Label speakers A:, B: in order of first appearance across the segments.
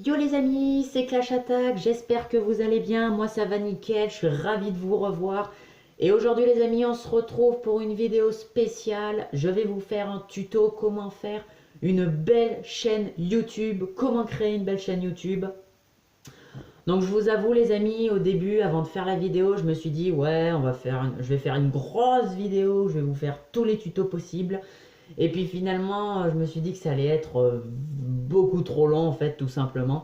A: Yo les amis, c'est Clash Attack, j'espère que vous allez bien, moi ça va nickel, je suis ravi de vous revoir. Et aujourd'hui les amis, on se retrouve pour une vidéo spéciale. Je vais vous faire un tuto comment faire une belle chaîne YouTube, comment créer une belle chaîne YouTube. Donc je vous avoue les amis, au début, avant de faire la vidéo, je me suis dit ouais, je vais faire une grosse vidéo, je vais vous faire tous les tutos possibles. Et puis finalement, je me suis dit que ça allait être beaucoup trop long en fait, tout simplement.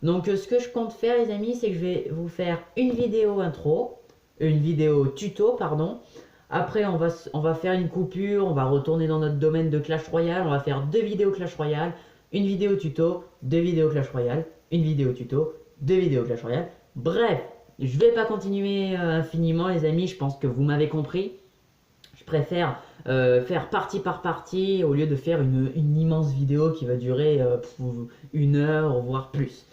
A: Donc ce que je compte faire les amis, c'est que je vais vous faire une vidéo intro, une vidéo tuto, pardon. Après, on va faire une coupure, on va retourner dans notre domaine de Clash Royale, on va faire deux vidéos Clash Royale, une vidéo tuto, deux vidéos Clash Royale, une vidéo tuto, deux vidéos Clash Royale. Bref, je vais pas continuer infiniment les amis, je pense que vous m'avez compris. Je préfère faire partie par partie au lieu de faire une immense vidéo qui va durer une heure voire plus.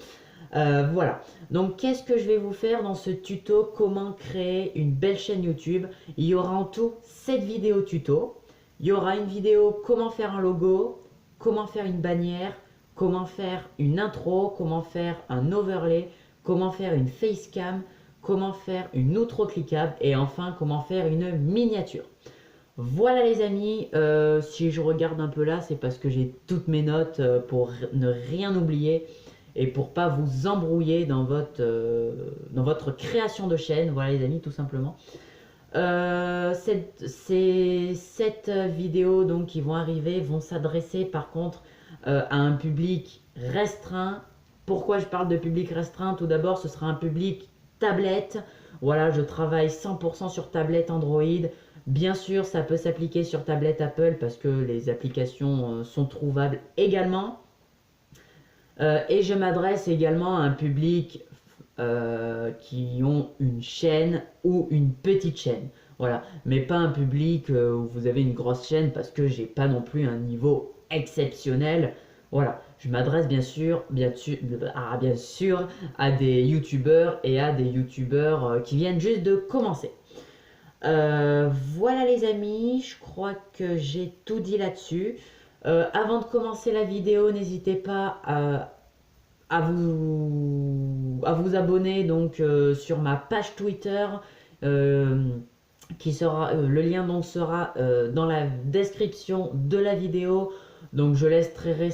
A: Voilà, donc qu'est-ce que je vais vous faire dans ce tuto comment créer une belle chaîne YouTube. Il y aura en tout 7 vidéos tuto. Il y aura une vidéo comment faire un logo, comment faire une bannière, comment faire une intro, comment faire un overlay, comment faire une facecam, comment faire une outro cliquable et enfin comment faire une miniature. Voilà les amis, si je regarde un peu là, c'est parce que j'ai toutes mes notes pour ne rien oublier et pour pas vous embrouiller dans votre création de chaîne. Voilà les amis, tout simplement. Ces 7 vidéos donc, qui vont arriver vont s'adresser par contre à un public restreint. Pourquoi je parle de public restreint? Tout d'abord, ce sera un public tablette. Voilà, je travaille 100% sur tablette Android. Bien sûr, ça peut s'appliquer sur tablette Apple parce que les applications sont trouvables également. Et je m'adresse également à un public qui ont une chaîne ou une petite chaîne. Voilà, mais pas un public où vous avez une grosse chaîne parce que j'ai pas non plus un niveau exceptionnel. Voilà, je m'adresse bien sûr à des youtubeurs et à des youtubeurs qui viennent juste de commencer. Voilà les amis, je crois que j'ai tout dit là-dessus. Avant de commencer la vidéo, n'hésitez pas à vous abonner donc sur ma page Twitter euh, le lien donc sera dans la description de la vidéo. Donc je laisse très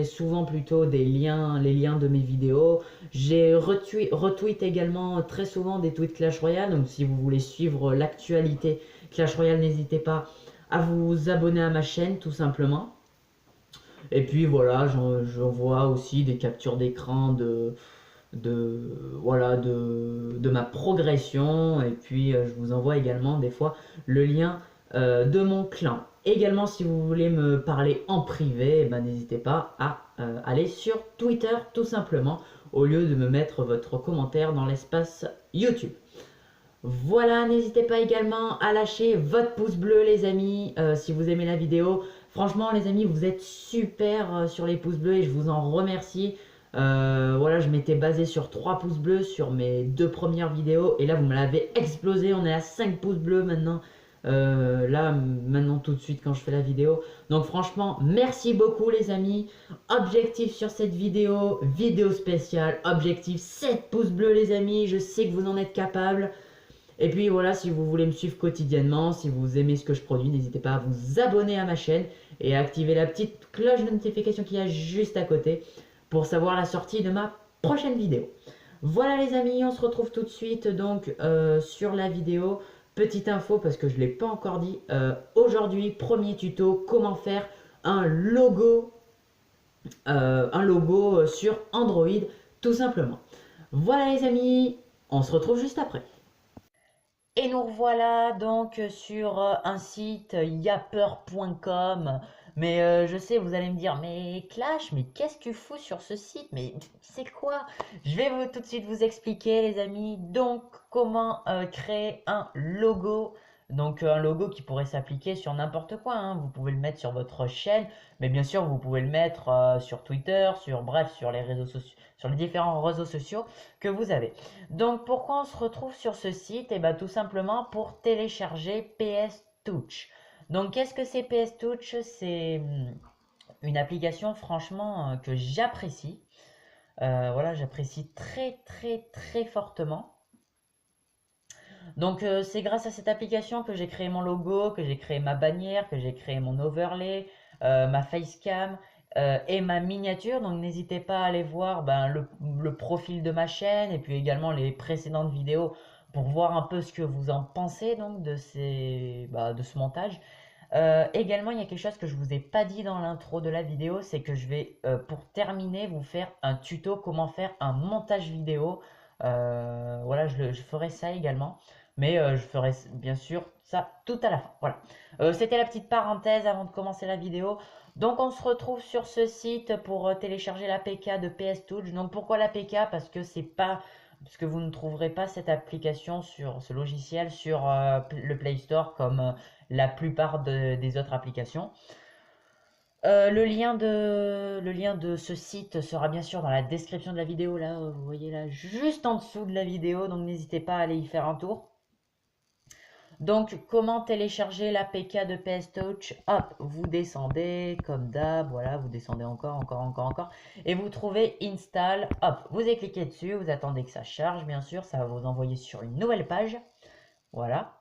A: souvent plutôt les liens de mes vidéos. J'ai retweet également très souvent des tweets Clash Royale. Donc si vous voulez suivre l'actualité Clash Royale, n'hésitez pas à vous abonner à ma chaîne tout simplement. Et puis voilà, j'envoie aussi des captures d'écran de ma progression. Et puis je vous envoie également des fois le lien de mon clan. Également, si vous voulez me parler en privé, eh ben, n'hésitez pas à aller sur Twitter tout simplement, au lieu de me mettre votre commentaire dans l'espace YouTube. Voilà, n'hésitez pas également à lâcher votre pouce bleu les amis, si vous aimez la vidéo. Franchement les amis, vous êtes super sur les pouces bleus et je vous en remercie. Voilà, je m'étais basé sur 3 pouces bleus sur mes 2 premières vidéos et là vous me l'avez explosé, on est à 5 pouces bleus maintenant. Maintenant tout de suite quand je fais la vidéo. Donc franchement, merci beaucoup les amis. Objectif sur cette vidéo, vidéo spéciale, objectif 7 pouces bleus les amis, je sais que vous en êtes capables. Et puis voilà, si vous voulez me suivre quotidiennement, si vous aimez ce que je produis, n'hésitez pas à vous abonner à ma chaîne et à activer la petite cloche de notification qu'il y a juste à côté pour savoir la sortie de ma prochaine vidéo. Voilà les amis, on se retrouve tout de suite donc sur la vidéo. Petite info parce que je ne l'ai pas encore dit, aujourd'hui premier tuto, comment faire un logo sur Android tout simplement. Voilà les amis, on se retrouve juste après. Et nous revoilà donc sur un site yapper.com. Mais je sais, vous allez me dire, mais Clash, mais qu'est-ce que tu fous sur ce site? Mais c'est quoi? Je vais tout de suite vous expliquer, les amis. Donc, comment créer un logo. Donc, un logo qui pourrait s'appliquer sur n'importe quoi, hein. Vous pouvez le mettre sur votre chaîne, mais bien sûr, vous pouvez le mettre sur Twitter, bref, sur les réseaux sociaux, sur les différents réseaux sociaux que vous avez. Donc pourquoi on se retrouve sur ce site? Et bien tout simplement pour télécharger PS Touch. Donc qu'est-ce que c'est PS Touch? C'est une application franchement que j'apprécie. Voilà, j'apprécie très très très fortement. Donc c'est grâce à cette application que j'ai créé mon logo, que j'ai créé ma bannière, que j'ai créé mon overlay, ma facecam et ma miniature. Donc n'hésitez pas à aller voir ben, le profil de ma chaîne et puis également les précédentes vidéos pour voir un peu ce que vous en pensez donc de de ce montage. Également, il y a quelque chose que je vous ai pas dit dans l'intro de la vidéo, c'est que je vais, pour terminer, vous faire un tuto comment faire un montage vidéo. Voilà, je ferai ça également, mais je ferai bien sûr ça tout à la fin. Voilà. C'était la petite parenthèse avant de commencer la vidéo. Donc, on se retrouve sur ce site pour télécharger l'APK de PS Touch. Donc, pourquoi l'APK? Parce que c'est pas parce que vous ne trouverez pas cette application sur ce logiciel sur le Play Store comme la plupart des autres applications. Le lien de ce site sera bien sûr dans la description de la vidéo, là, vous voyez là, juste en dessous de la vidéo, donc n'hésitez pas à aller y faire un tour. Donc, comment télécharger l'APK de PS Touch? Hop, vous descendez comme d'hab, voilà, vous descendez encore, et vous trouvez Install. Hop, vous cliquez dessus, vous attendez que ça charge, bien sûr, ça va vous envoyer sur une nouvelle page. Voilà.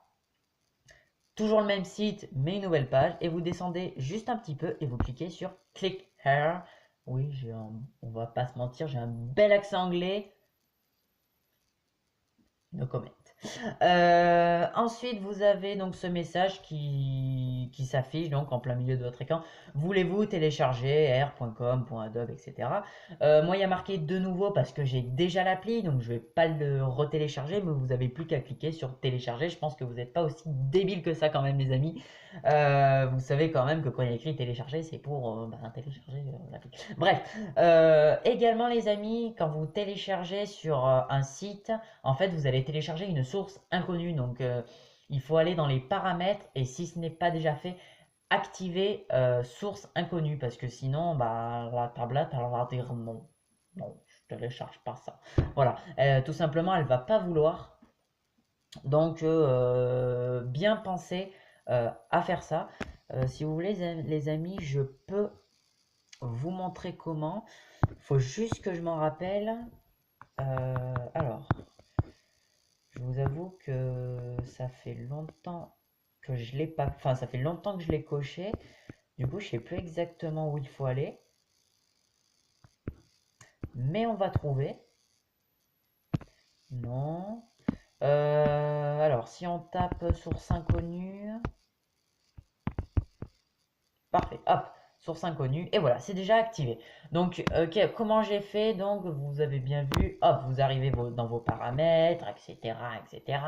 A: Toujours le même site, mais une nouvelle page, et vous descendez juste un petit peu et vous cliquez sur Click Here. Oui, on va pas se mentir, j'ai un bel accent anglais. No comment. Ensuite, vous avez donc ce message qui s'affiche donc en plein milieu de votre écran. Voulez-vous télécharger r.com, .adobe, etc. Moi, il y a marqué de nouveau parce que j'ai déjà l'appli, donc je vais pas le retélécharger, mais vous avez plus qu'à cliquer sur télécharger. Je pense que vous n'êtes pas aussi débile que ça quand même, les amis. Vous savez quand même que quand il y a écrit télécharger, c'est pour télécharger l'appli. Bref, également les amis, quand vous téléchargez sur un site, en fait, vous allez télécharger une source inconnue. Donc, il faut aller dans les paramètres et si ce n'est pas déjà fait, activer source inconnue parce que sinon, bah, la tablette, elle va dire non. Non, je télécharge pas ça. Voilà, tout simplement, elle va pas vouloir. Donc, bien penser à faire ça. Si vous voulez, les amis, je peux vous montrer comment. Il faut juste que je m'en rappelle. Alors, je vous avoue que ça fait longtemps que je l'ai pas. Enfin, ça fait longtemps que je l'ai coché. Du coup, je sais plus exactement où il faut aller. Mais on va trouver. Non. Alors, si on tape source inconnue. Parfait. Hop. Source inconnue. Et voilà, c'est déjà activé. Donc, comment j'ai fait? Donc, vous avez bien vu. Hop, vous arrivez dans vos paramètres, etc., etc.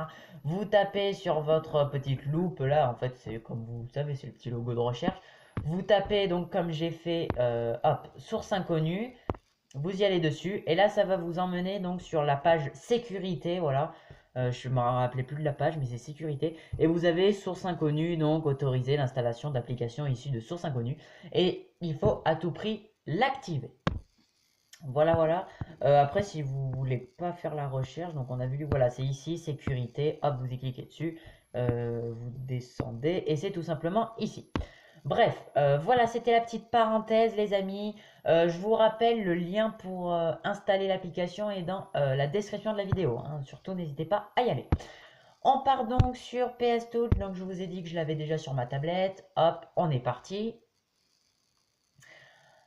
A: Vous tapez sur votre petite loupe. Là, en fait, c'est comme vous savez, c'est le petit logo de recherche. Vous tapez donc comme j'ai fait, hop, source inconnue. Vous y allez dessus et là ça va vous emmener donc sur la page sécurité, voilà. Je me rappelais plus de la page mais c'est sécurité et vous avez source inconnue, donc autoriser l'installation d'applications issues de source inconnue et il faut à tout prix l'activer. Voilà, voilà. Après, si vous voulez pas faire la recherche, donc on a vu, voilà, c'est ici, sécurité, hop, vous y cliquez dessus, vous descendez, et c'est tout simplement ici. Bref, voilà, c'était la petite parenthèse, les amis. Je vous rappelle, le lien pour installer l'application est dans la description de la vidéo, hein. Surtout, n'hésitez pas à y aller. On part donc sur PS Touch, donc je vous ai dit que je l'avais déjà sur ma tablette. Hop, on est parti.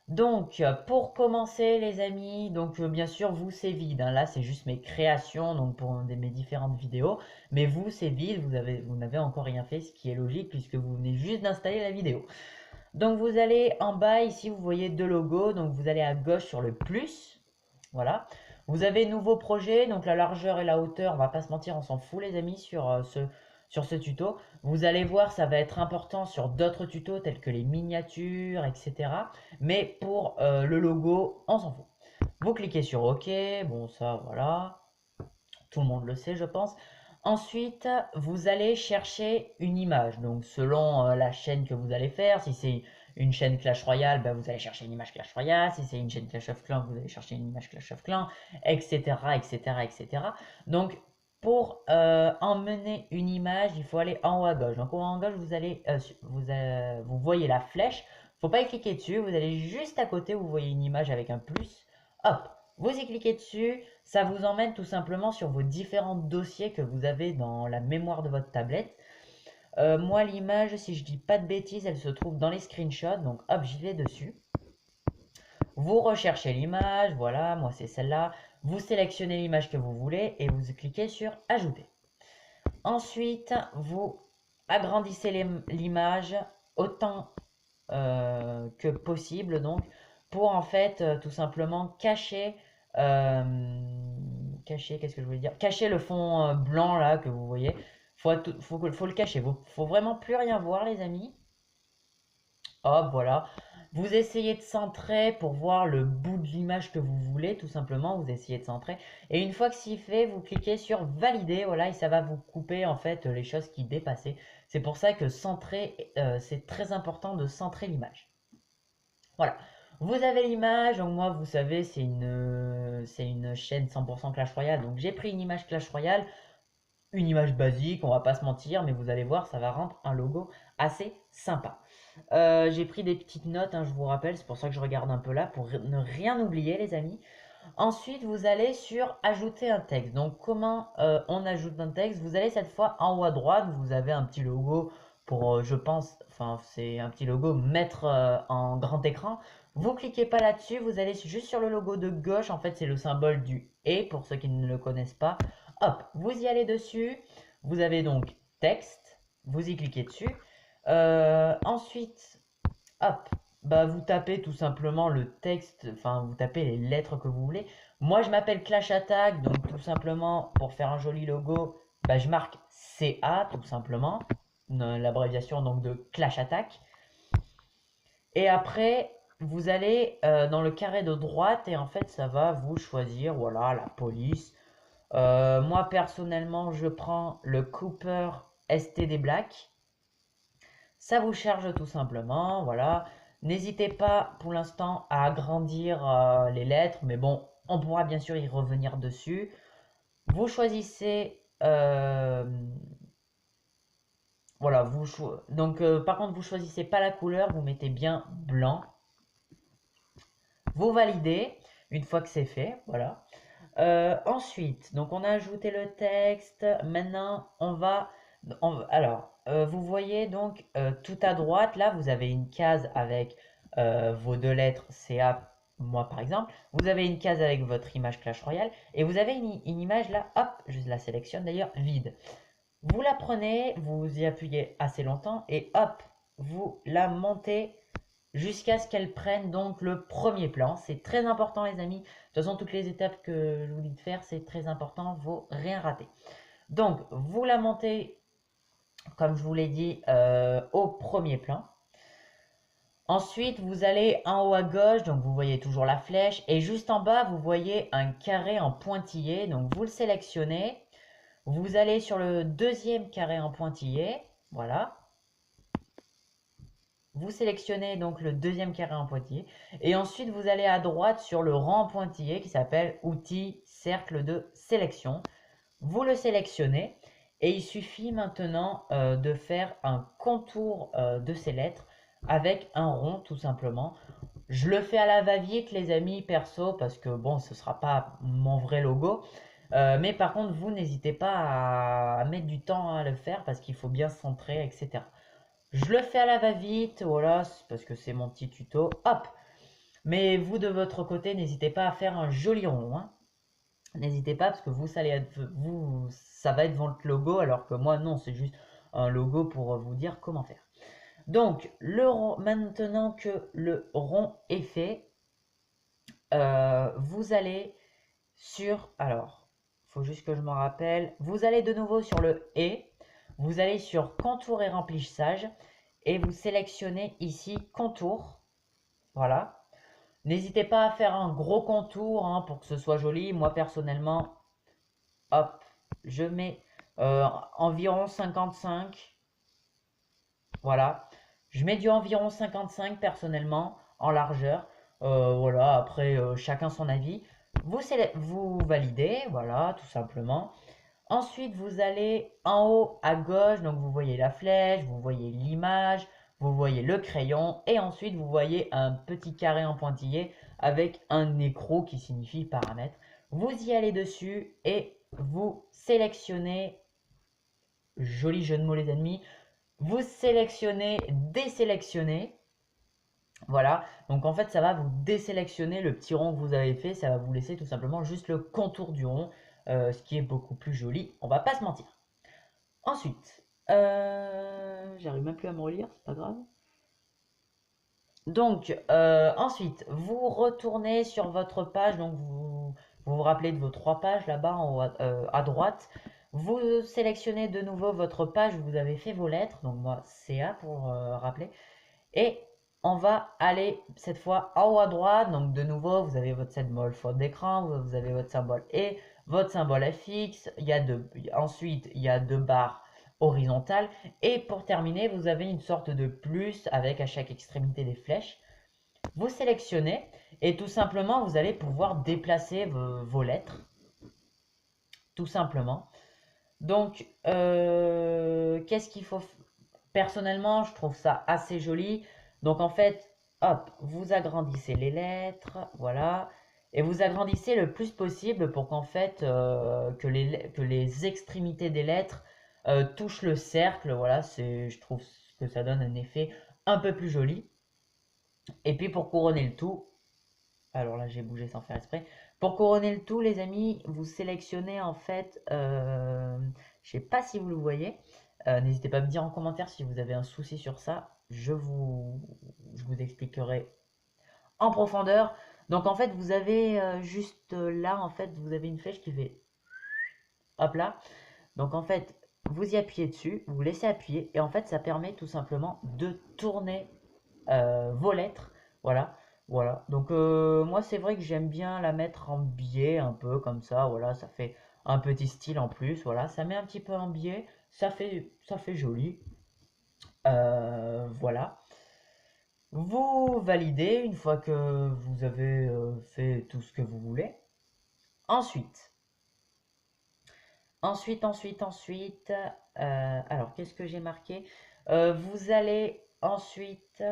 A: Donc, pour commencer, les amis, donc bien sûr, vous, c'est vide, hein. Là, c'est juste mes créations, donc pour mes différentes vidéos. Mais vous, c'est vide, vous n'avez encore rien fait, ce qui est logique, puisque vous venez juste d'installer la vidéo. Donc, vous allez en bas, ici, vous voyez deux logos. Donc, vous allez à gauche sur le plus. Voilà. Vous avez nouveau projet, donc la largeur et la hauteur, on va pas se mentir, on s'en fout, les amis, sur ce tuto. Vous allez voir, ça va être important sur d'autres tutos tels que les miniatures, etc. Mais pour le logo, on s'en fout. Vous cliquez sur OK, bon ça voilà, tout le monde le sait je pense. Ensuite, vous allez chercher une image, donc selon la chaîne que vous allez faire, si c'est une chaîne Clash Royale, ben, vous allez chercher une image Clash Royale, si c'est une chaîne Clash of Clans, vous allez chercher une image Clash of Clans, etc. etc. etc. Donc pour emmener une image, il faut aller en haut à gauche. Donc en haut à gauche, vous voyez la flèche. Faut pas y cliquer dessus. Vous allez juste à côté, vous voyez une image avec un plus. Hop, Vous y cliquez dessus, ça vous emmène tout simplement sur vos différents dossiers que vous avez dans la mémoire de votre tablette. Moi, l'image, si je dis pas de bêtises, elle se trouve dans les screenshots, donc hop, j'y vais dessus. Vous recherchez l'image, voilà, moi c'est celle-là. Vous sélectionnez l'image que vous voulez et vous cliquez sur Ajouter. Ensuite, vous agrandissez l'image autant que possible, donc, pour en fait tout simplement qu'est-ce que je voulais dire? Cacher le fond blanc là que vous voyez. Faut le cacher. Faut vraiment plus rien voir, les amis. Hop, voilà. Vous essayez de centrer pour voir le bout de l'image que vous voulez, tout simplement. Vous essayez de centrer. Et une fois que c'est fait, vous cliquez sur Valider, voilà, et ça va vous couper en fait les choses qui dépassaient. C'est pour ça que centrer, c'est très important de centrer l'image. Voilà. Vous avez l'image, donc moi, vous savez, c'est une chaîne 100% Clash Royale. Donc j'ai pris une image Clash Royale, une image basique, on va pas se mentir, mais vous allez voir, ça va rendre un logo assez sympa. J'ai pris des petites notes, hein, je vous rappelle, c'est pour ça que je regarde un peu là, pour ne rien oublier, les amis. Ensuite, vous allez sur ajouter un texte. Donc, comment on ajoute un texte? Vous allez cette fois en haut à droite, vous avez un petit logo pour, je pense, enfin, c'est un petit logo mettre en grand écran. Vous cliquez pas là-dessus, vous allez juste sur le logo de gauche. En fait, c'est le symbole du et pour ceux qui ne le connaissent pas. Hop, vous y allez dessus. Vous avez donc texte, vous y cliquez dessus. Ensuite, hop, bah vous tapez tout simplement le texte, enfin vous tapez les lettres que vous voulez. Moi je m'appelle Clash Attack, donc tout simplement pour faire un joli logo, bah, je marque CA tout simplement, l'abréviation donc de Clash Attack. Et après vous allez dans le carré de droite et en fait ça va vous choisir, voilà, la police. Moi personnellement je prends le Cooper STD Black. Ça vous charge tout simplement, voilà. N'hésitez pas pour l'instant à agrandir les lettres, mais bon, on pourra bien sûr y revenir dessus. Vous choisissez, voilà, donc par contre vous choisissez pas la couleur, vous mettez bien blanc. Vous validez une fois que c'est fait, voilà. Ensuite, donc on a ajouté le texte. Maintenant, alors, vous voyez donc tout à droite, là, vous avez une case avec vos deux lettres CA, moi par exemple. Vous avez une case avec votre image Clash Royale. Et vous avez une image là, hop, je la sélectionne d'ailleurs, vide. Vous la prenez, vous y appuyez assez longtemps et hop, vous la montez jusqu'à ce qu'elle prenne donc le premier plan. C'est très important, les amis. De toute façon, toutes les étapes que je vous dis de faire, c'est très important, il ne faut rien rater. Donc, vous la montez, comme je vous l'ai dit, au premier plan. Ensuite, vous allez en haut à gauche, donc vous voyez toujours la flèche. Et juste en bas, vous voyez un carré en pointillé. Donc, vous le sélectionnez. Vous allez sur le deuxième carré en pointillé. Voilà. Vous sélectionnez donc le deuxième carré en pointillé et ensuite vous allez à droite sur le rang en pointillé qui s'appelle outils cercle de sélection. Vous le sélectionnez et il suffit maintenant de faire un contour de ces lettres avec un rond tout simplement. Je le fais à la va-vite, les amis, perso, parce que bon, ce sera pas mon vrai logo. Mais par contre, vous n'hésitez pas à mettre du temps à le faire parce qu'il faut bien centrer, etc. Je le fais à la va-vite, voilà, parce que c'est mon petit tuto. Hop! Mais vous, de votre côté, n'hésitez pas à faire un joli rond, hein. N'hésitez pas, parce que vous, ça va être votre logo, alors que moi, non, c'est juste un logo pour vous dire comment faire. Donc, maintenant que le rond est fait, vous allez sur... Alors, il faut juste que je m'en rappelle. Vous allez de nouveau sur le « et ». Vous allez sur « Contour et remplissage » et vous sélectionnez ici « Contour ». Voilà. N'hésitez pas à faire un gros contour hein, pour que ce soit joli. Moi, personnellement, hop, je mets environ 55. Voilà. Je mets du environ 55 personnellement en largeur. Voilà, après, chacun son avis. Vous validez, voilà, tout simplement. Ensuite, vous allez en haut à gauche, donc vous voyez la flèche, vous voyez l'image, vous voyez le crayon et ensuite vous voyez un petit carré en pointillé avec un écrou qui signifie paramètres. Vous y allez dessus et vous sélectionnez, joli jeu de mots les ennemis, vous sélectionnez, désélectionnez. Voilà, donc en fait ça va vous désélectionner le petit rond que vous avez fait, ça va vous laisser tout simplement juste le contour du rond, ce qui est beaucoup plus joli, on va pas se mentir. Ensuite, j'arrive même plus à me relire, c'est pas grave. Donc ensuite, vous retournez sur votre page, donc vous rappelez de vos 3 pages là-bas en haut à droite. Vous sélectionnez de nouveau votre page où vous avez fait vos lettres, donc moi CA pour rappeler. Et on va aller cette fois en haut à droite. Donc de nouveau, vous avez votre symbole fond d'écran, vous avez votre symbole et votre symbole FX. Ensuite, il y a 2 barres horizontales. Et pour terminer, vous avez une sorte de plus avec à chaque extrémité des flèches. Vous sélectionnez et tout simplement, vous allez pouvoir déplacer vos lettres. Tout simplement. Donc, qu'est-ce qu'il faut? Personnellement, je trouve ça assez joli. Donc, en fait, hop, vous agrandissez les lettres, voilà. Et vous agrandissez le plus possible pour qu'en fait, que les extrémités des lettres touchent le cercle. Voilà, je trouve que ça donne un effet un peu plus joli. Et puis, pour couronner le tout, alors là, j'ai bougé sans faire exprès. Pour couronner le tout, les amis, vous sélectionnez en fait, je sais pas si vous le voyez, n'hésitez pas à me dire en commentaire si vous avez un souci sur ça, je vous expliquerai en profondeur. Donc en fait, vous avez juste là, en fait, vous avez une flèche qui fait hop là. Donc en fait, vous y appuyez dessus, vous laissez appuyer et en fait, ça permet tout simplement de tourner vos lettres. Voilà. Voilà, donc moi c'est vrai que j'aime bien la mettre en biais un peu comme ça, voilà, ça fait un petit style en plus, voilà, ça met un petit peu en biais, ça fait joli, voilà. Vous validez une fois que vous avez fait tout ce que vous voulez. Ensuite, alors qu'est-ce que j'ai marqué? Vous allez ensuite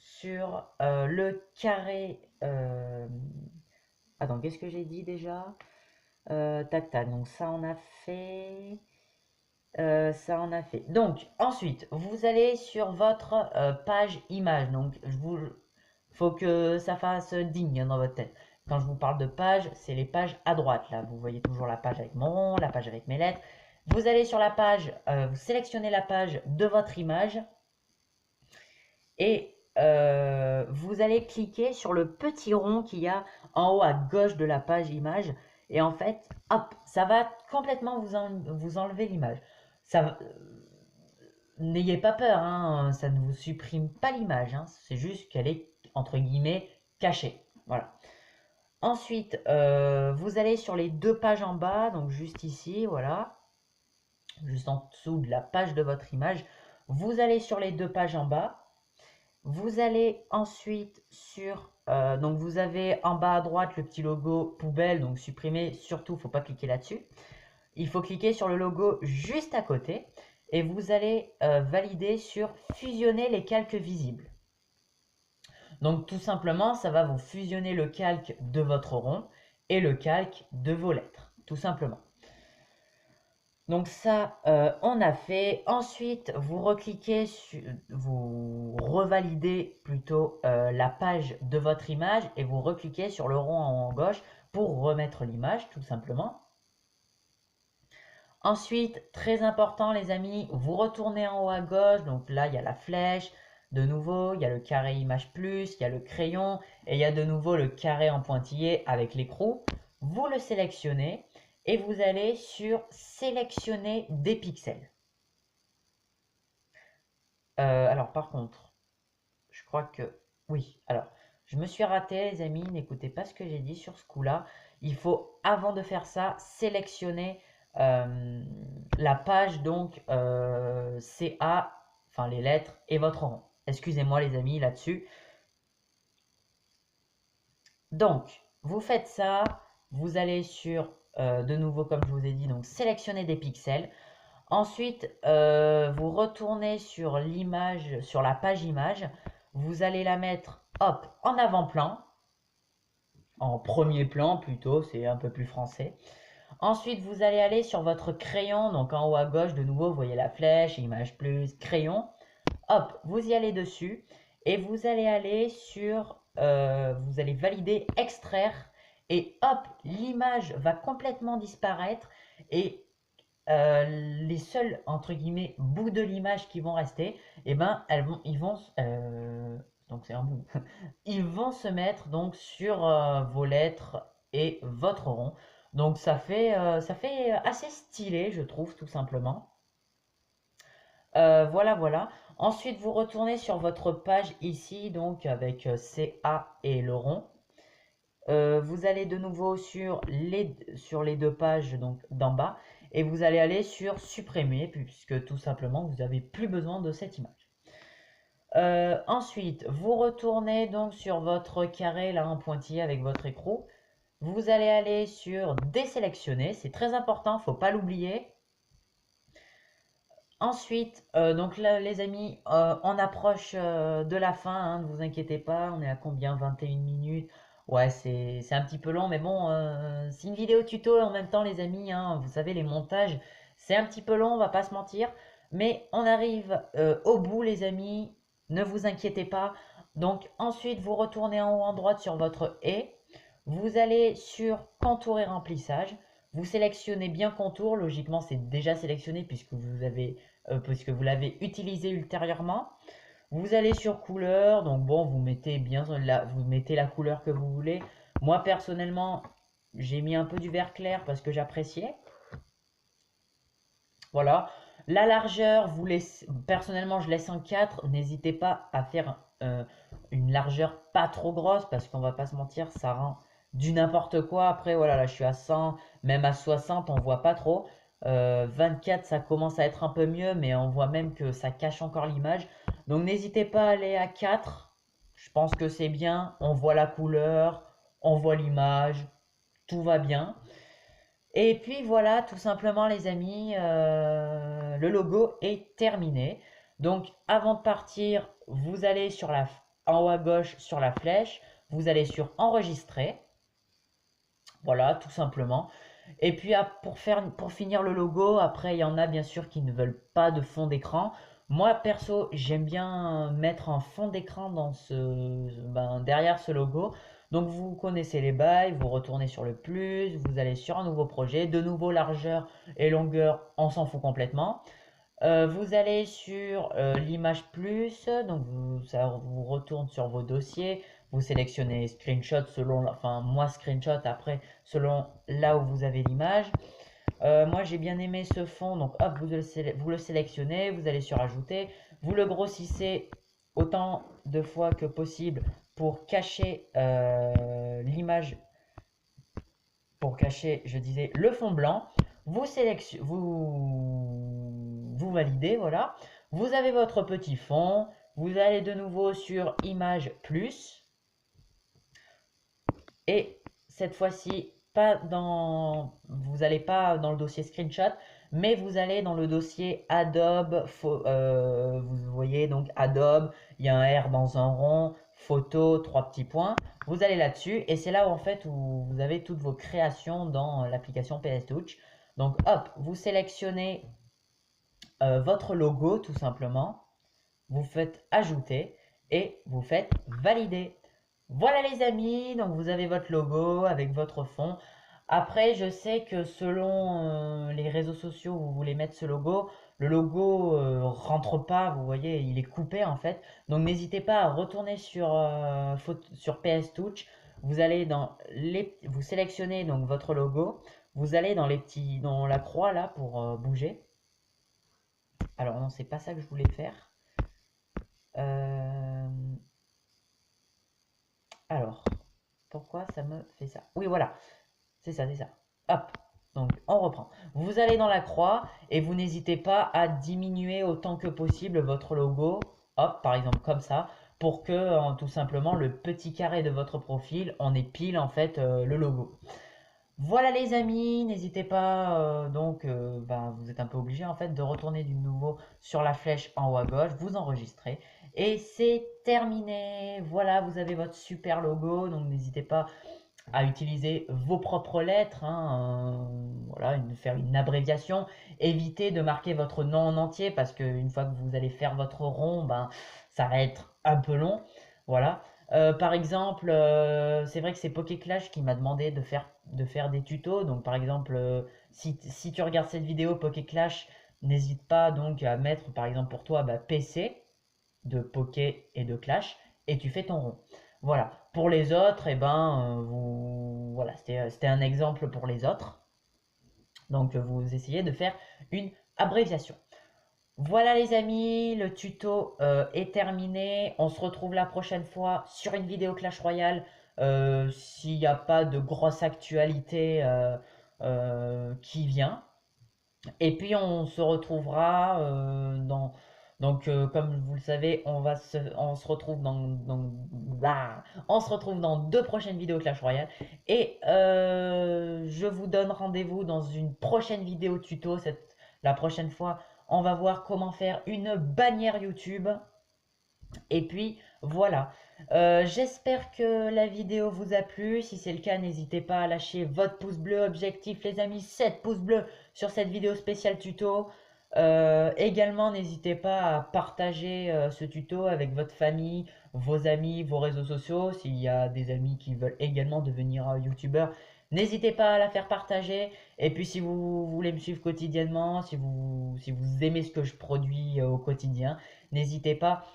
A: sur le carré. Attends, qu'est-ce que j'ai dit déjà? Tac tac, donc ça on a fait. Ça on a fait. Donc ensuite, vous allez sur votre page image. Donc faut que ça fasse digne dans votre tête. Quand je vous parle de page, c'est les pages à droite. Là, vous voyez toujours la page avec mon rond, la page avec mes lettres. Vous allez sur la page, vous sélectionnez la page de votre image et vous allez cliquer sur le petit rond qu'il y a en haut à gauche de la page image et en fait, hop, ça va complètement vous enlever l'image. N'ayez pas peur, hein, ça ne vous supprime pas l'image, hein, c'est juste qu'elle est entre guillemets cachée. Voilà. Ensuite, vous allez sur les 2 pages en bas, donc juste ici, voilà, juste en dessous de la page de votre image. Vous allez sur les 2 pages en bas. Vous allez ensuite sur, donc vous avez en bas à droite le petit logo poubelle, donc supprimer, surtout, il ne faut pas cliquer là-dessus. Il faut cliquer sur le logo juste à côté et vous allez valider sur fusionner les calques visibles. Donc tout simplement, ça va vous fusionner le calque de votre rond et le calque de vos lettres, tout simplement. Donc ça, on a fait. Ensuite, vous recliquez, vous revalidez plutôt la page de votre image et vous recliquez sur le rond en haut à gauche pour remettre l'image, tout simplement. Ensuite, très important les amis, vous retournez en haut à gauche. Donc là, il y a la flèche. De nouveau, il y a le carré image plus, il y a le crayon et il y a de nouveau le carré en pointillé avec l'écrou. Vous le sélectionnez. Et vous allez sur sélectionner des pixels. Alors par contre, je crois que oui. Alors, je me suis raté les amis, n'écoutez pas ce que j'ai dit sur ce coup-là. Il faut avant de faire ça sélectionner la page donc CA, enfin les lettres et votre rond. Excusez-moi les amis là-dessus. Donc, vous faites ça, vous allez sur de nouveau, comme je vous ai dit, donc sélectionner des pixels. Ensuite, vous retournez sur l'image, sur la page image. Vous allez la mettre, hop, en avant-plan. en premier plan plutôt, c'est un peu plus français. Ensuite, vous allez aller sur votre crayon, donc en haut à gauche, de nouveau, vous voyez la flèche, image plus, crayon. Hop, vous y allez dessus et vous allez aller sur, vous allez valider extraire et hop, l'image va complètement disparaître et les seuls entre guillemets bouts de l'image qui vont rester, et ben ils vont, donc c'est un bout, ils vont se mettre donc sur vos lettres et votre rond. Donc ça fait assez stylé, je trouve, tout simplement. Voilà, voilà. Ensuite, vous retournez sur votre page ici, donc avec CA et le rond. Vous allez de nouveau sur les deux pages donc d'en bas et vous allez aller sur supprimer puisque tout simplement vous n'avez plus besoin de cette image. Ensuite, vous retournez donc sur votre carré là en pointillé avec votre écrou. Vous allez aller sur désélectionner, c'est très important, faut pas l'oublier. Ensuite, donc là les amis, on approche de la fin, hein, ne vous inquiétez pas, on est à combien? 21 minutes. Ouais, c'est un petit peu long, mais bon, c'est une vidéo tuto en même temps les amis, hein, vous savez les montages, c'est un petit peu long, on va pas se mentir, mais on arrive au bout les amis, ne vous inquiétez pas. Donc ensuite vous retournez en haut à droite sur votre et, vous allez sur contour et remplissage, vous sélectionnez bien contour, logiquement c'est déjà sélectionné puisque vous l'avez utilisé ultérieurement. Vous allez sur couleur, donc bon, vous mettez vous mettez la couleur que vous voulez. Moi personnellement, j'ai mis un peu du vert clair parce que j'appréciais. Voilà. La largeur, personnellement, je laisse en 4. N'hésitez pas à faire une largeur pas trop grosse parce qu'on va pas se mentir, ça rend du n'importe quoi. Après, voilà, là je suis à 100, même à 60, on voit pas trop. 24, ça commence à être un peu mieux, mais on voit même que ça cache encore l'image. Donc n'hésitez pas à aller à 4. Je pense que c'est bien. On voit la couleur, on voit l'image, tout va bien. Et puis voilà, tout simplement les amis, le logo est terminé. Donc avant de partir, vous allez en haut à gauche sur la flèche, vous allez sur enregistrer. Voilà, tout simplement. Et puis pour finir le logo, après il y en a bien sûr qui ne veulent pas de fond d'écran. Moi perso, j'aime bien mettre un fond d'écran derrière ce logo. Donc vous connaissez les bails, vous retournez sur le plus, vous allez sur un nouveau projet, de nouveau largeur et longueur, on s'en fout complètement. Vous allez sur l'image plus, donc ça vous retourne sur vos dossiers, vous sélectionnez screenshot enfin moi screenshot après selon là où vous avez l'image. Moi j'ai bien aimé ce fond, donc hop vous le sélectionnez, vous allez sur ajouter, vous le grossissez autant de fois que possible pour cacher l'image, pour cacher je disais le fond blanc. Vous validez, voilà. Vous avez votre petit fond. Vous allez de nouveau sur Image plus. Et cette fois-ci, vous n'allez pas dans le dossier screenshot, mais vous allez dans le dossier Adobe. Vous voyez donc Adobe, il y a un R dans un rond, photo, 3 petits points. Vous allez là-dessus et c'est là où en fait où vous avez toutes vos créations dans l'application PS Touch. Donc hop, vous sélectionnez votre logo tout simplement, vous faites ajouter et vous faites valider. Voilà les amis, donc vous avez votre logo avec votre fond. Après, je sais que selon les réseaux sociaux où vous voulez mettre ce logo, le logo rentre pas, vous voyez, il est coupé en fait. Donc n'hésitez pas à retourner sur PS Touch. Vous allez vous sélectionnez donc votre logo. Vous allez dans la croix là pour bouger. Alors non, c'est pas ça que je voulais faire. Euh, Alors, pourquoi ça me fait ça? Oui, voilà, c'est ça, c'est ça. Hop, donc on reprend. Vous allez dans la croix et vous n'hésitez pas à diminuer autant que possible votre logo. Hop, par exemple comme ça, pour que tout simplement le petit carré de votre profil, on ait pile en fait le logo. Voilà les amis, n'hésitez pas, vous êtes un peu obligé en fait de retourner du nouveau sur la flèche en haut à gauche, vous enregistrez et c'est terminé. Voilà, vous avez votre super logo, donc n'hésitez pas à utiliser vos propres lettres, hein, voilà, faire une abréviation. Évitez de marquer votre nom en entier parce qu'une fois que vous allez faire votre rond, ben, ça va être un peu long. Voilà. Par exemple, c'est vrai que c'est PokéClash qui m'a demandé de faire des tutos. Donc par exemple, si tu regardes cette vidéo PokéClash, n'hésite pas donc à mettre par exemple pour toi PC de Poké et de Clash et tu fais ton rond. Voilà. Pour les autres, eh ben, voilà, c'était un exemple pour les autres. Donc vous essayez de faire une abréviation. Voilà les amis, le tuto est terminé. On se retrouve la prochaine fois sur une vidéo Clash Royale. S'il n'y a pas de grosse actualité qui vient. Et puis on se retrouvera comme vous le savez, on se retrouve on se retrouve dans 2 prochaines vidéos Clash Royale. Et je vous donne rendez-vous dans une prochaine vidéo tuto. La prochaine fois, on va voir comment faire une bannière YouTube. Et puis voilà. J'espère que la vidéo vous a plu. Si c'est le cas, n'hésitez pas à lâcher votre pouce bleu. Objectif les amis, 7 pouces bleus sur cette vidéo spéciale tuto. Également, n'hésitez pas à partager ce tuto avec votre famille, vos amis, vos réseaux sociaux. S'il y a des amis qui veulent également devenir youtubeurs, n'hésitez pas à la faire partager. Et puis si vous voulez me suivre quotidiennement, si vous aimez ce que je produis au quotidien, n'hésitez pas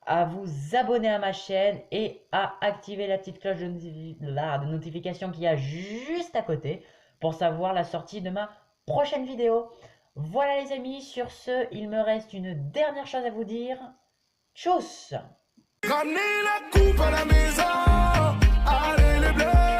A: à vous abonner à ma chaîne et à activer la petite cloche de notification qu'il y a juste à côté pour savoir la sortie de ma prochaine vidéo. Voilà les amis, sur ce, il me reste une dernière chose à vous dire. Tchuss! Ramenez la coupe à la maison, allez les bleus.